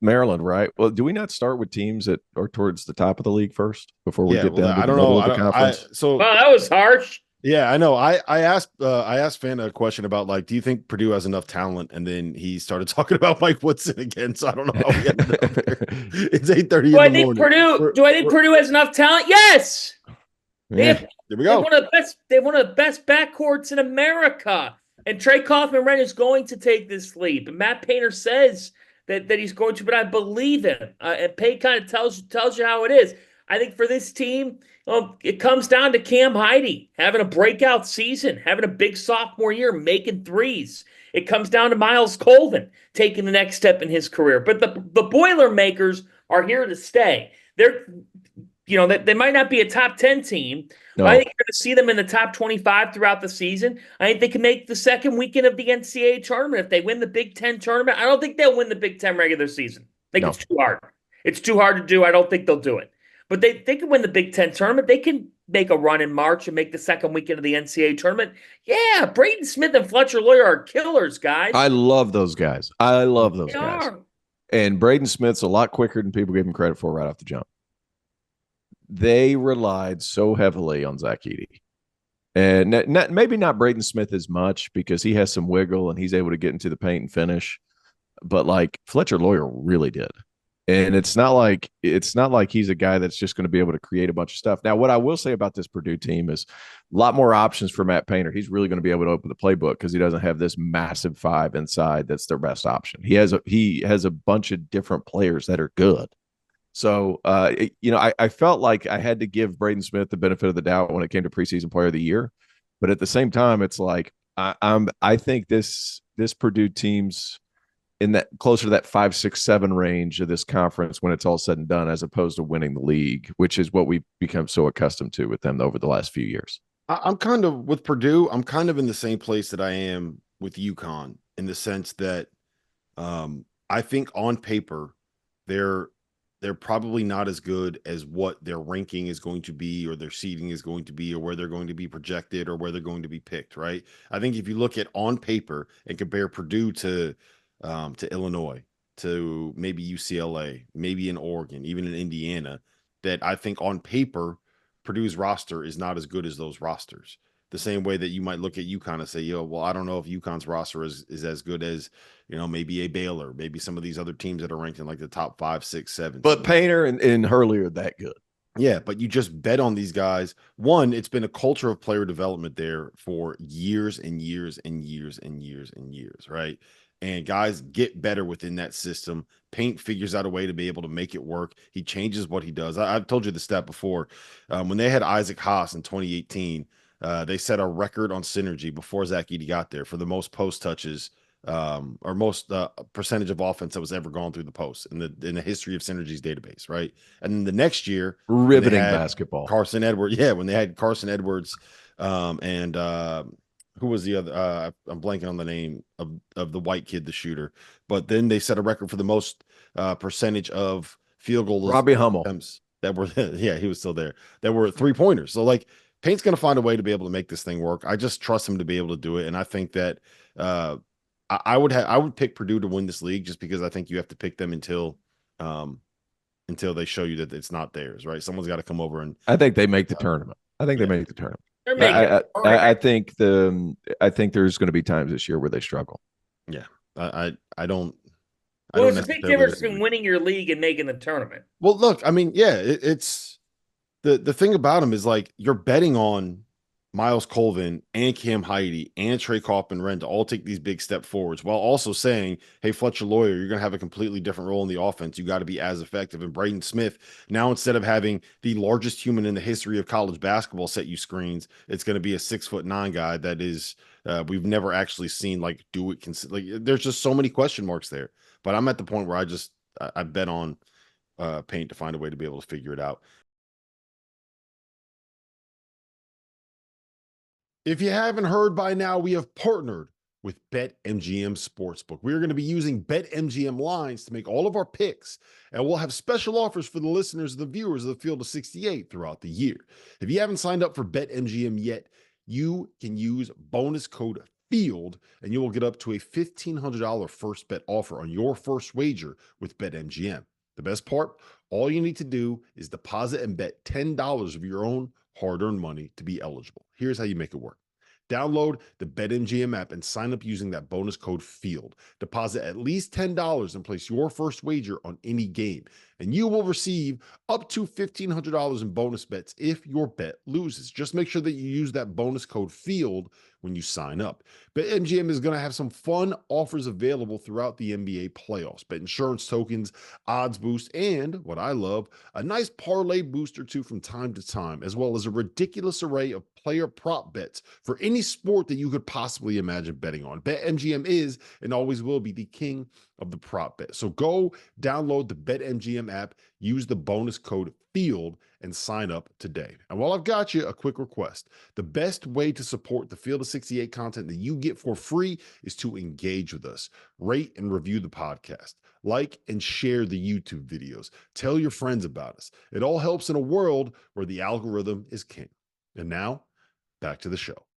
Maryland, right? Well, do we not start with teams that are towards the top of the league first before we Yeah, get well, down to I the don't know. middle of I the don't. I conference? so Well, that was harsh. yeah, I know. I asked Fanta a question about like, do you think Purdue has enough talent? And then he started talking about Mike Woodson again. So I don't know how we ended up there. It's 8:30 Do in I the think morning. Purdue? We're, Do I think we're, Purdue has enough talent? Yes. They Yeah. have. there we They go. have one of the best. They have one of the best backcourts in America. And Trey Kaufman-Renn is going to take this leap. And Matt Painter says that he's going to, but I believe him. And Payne kind of tells you how it is. I think for this team, it comes down to Cam Heide having a breakout season, having a big sophomore year, making threes. It comes down to Miles Colvin taking the next step in his career. But the Boilermakers are here to stay. They might not be a top 10 team, but I No, think you're going to see them in the top 25 throughout the season. I think they can make the second weekend of the NCAA tournament if they win the Big Ten tournament. I don't think they'll win the Big Ten regular season. I think no. it's too hard. It's too hard to do. I don't think they'll do it. But they can win the Big Ten tournament. They can make a run in March and make the second weekend of the NCAA tournament. Yeah, Braden Smith and Fletcher Lawyer are killers, guys. I love those guys. I love those They guys. are. And Braden Smith's a lot quicker than people give him credit for right off the jump. They relied so heavily on Zach Edey. And maybe not Braden Smith as much because he has some wiggle and he's able to get into the paint and finish. But like Fletcher Lawyer really did. And it's not like he's a guy that's just going to be able to create a bunch of stuff. Now, what I will say about this Purdue team is a lot more options for Matt Painter. He's really going to be able to open the playbook because he doesn't have this massive five inside that's their best option. He has a bunch of different players that are good. So, I felt like I had to give Braden Smith the benefit of the doubt when it came to preseason player of the year. But at the same time, it's like I think this Purdue team's in that closer to that 5, 6, 7 range of this conference when it's all said and done, as opposed to winning the league, which is what we've become so accustomed to with them over the last few years. I'm kind of with Purdue. I'm kind of in the same place that I am with UConn in the sense that I think on paper they're they're probably not as good as what their ranking is going to be or their seeding is going to be or where they're going to be projected or where they're going to be picked, right? I think if you look at on paper and compare Purdue to Illinois, to maybe UCLA, maybe in Oregon, even in Indiana, that I think on paper Purdue's roster is not as good as those rosters. The same way that you might look at UConn and say, yo, well, I don't know if UConn's roster is as good as, maybe a Baylor, maybe some of these other teams that are ranked in like the top 5, 6, 7. But Painter and Hurley are that good. Yeah, but you just bet on these guys. One, it's been a culture of player development there for years and years and years and years and years, right? And guys get better within that system. Paint figures out a way to be able to make it work. He changes what he does. I've told you the stat before. When they had Isaac Haas in 2018, they set a record on synergy before Zach Edey got there for the most post touches or most percentage of offense that was ever gone through the post in the history of Synergy's database, right? And then the next year, Riveting basketball. Carson Edwards, yeah, when they had Carson Edwards, and who was the other? I'm blanking on the name of the white kid, the shooter. But then they set a record for the most percentage of field goals. Robbie Hummel. That were, yeah, he was still there. That were 3-pointers. So like Paint's going to find a way to be able to make this thing work. I just trust him to be able to do it, and I think that I would pick Purdue to win this league just because I think you have to pick them until they show you that it's not theirs, right? Someone's got to come over and I think they make the tournament. I think they make the tournament. They're making I think there's going to be times this year where they struggle. Yeah, I don't. Well, there's a big difference between winning your league and making the tournament. Well, look, I mean, yeah, it's the thing about him is like you're betting on Miles Colvin and Cam Heide and Trey Kaufman-Renn to all take these big step forwards while also saying, hey, Fletcher Lawyer, you're going to have a completely different role in the offense. You got to be as effective. And Braden Smith, now instead of having the largest human in the history of college basketball set you screens, it's going to be a 6'9" guy that is we've never actually seen like do it. Like there's just so many question marks there. But I'm at the point where I bet on Paint to find a way to be able to figure it out. If you haven't heard by now, we have partnered with BetMGM Sportsbook. We're going to be using BetMGM lines to make all of our picks, and we'll have special offers for the listeners and the viewers of the Field of 68 throughout the year. If you haven't signed up for BetMGM yet, you can use bonus code FIELD, and you will get up to a $1,500 first bet offer on your first wager with BetMGM. The best part, all you need to do is deposit and bet $10 of your own hard-earned money to be eligible. Here's how you make it work. Download the BetMGM app and sign up using that bonus code FIELD. Deposit at least $10 and place your first wager on any game, and you will receive up to $1,500 in bonus bets if your bet loses. Just make sure that you use that bonus code FIELD when you sign up. BetMGM is going to have some fun offers available throughout the NBA playoffs. Bet insurance tokens, odds boost, and what I love, a nice parlay boost or two from time to time, as well as a ridiculous array of player prop bets for any sport that you could possibly imagine betting on. BetMGM is and always will be the king of the prop bet. So go download the BetMGM app, use the bonus code FIELD, and sign up today. And while I've got you, a quick request. The best way to support the Field of 68 content that you get for free is to engage with us. Rate and review the podcast. Like and share the YouTube videos. Tell your friends about us. It all helps in a world where the algorithm is king. And now, back to the show.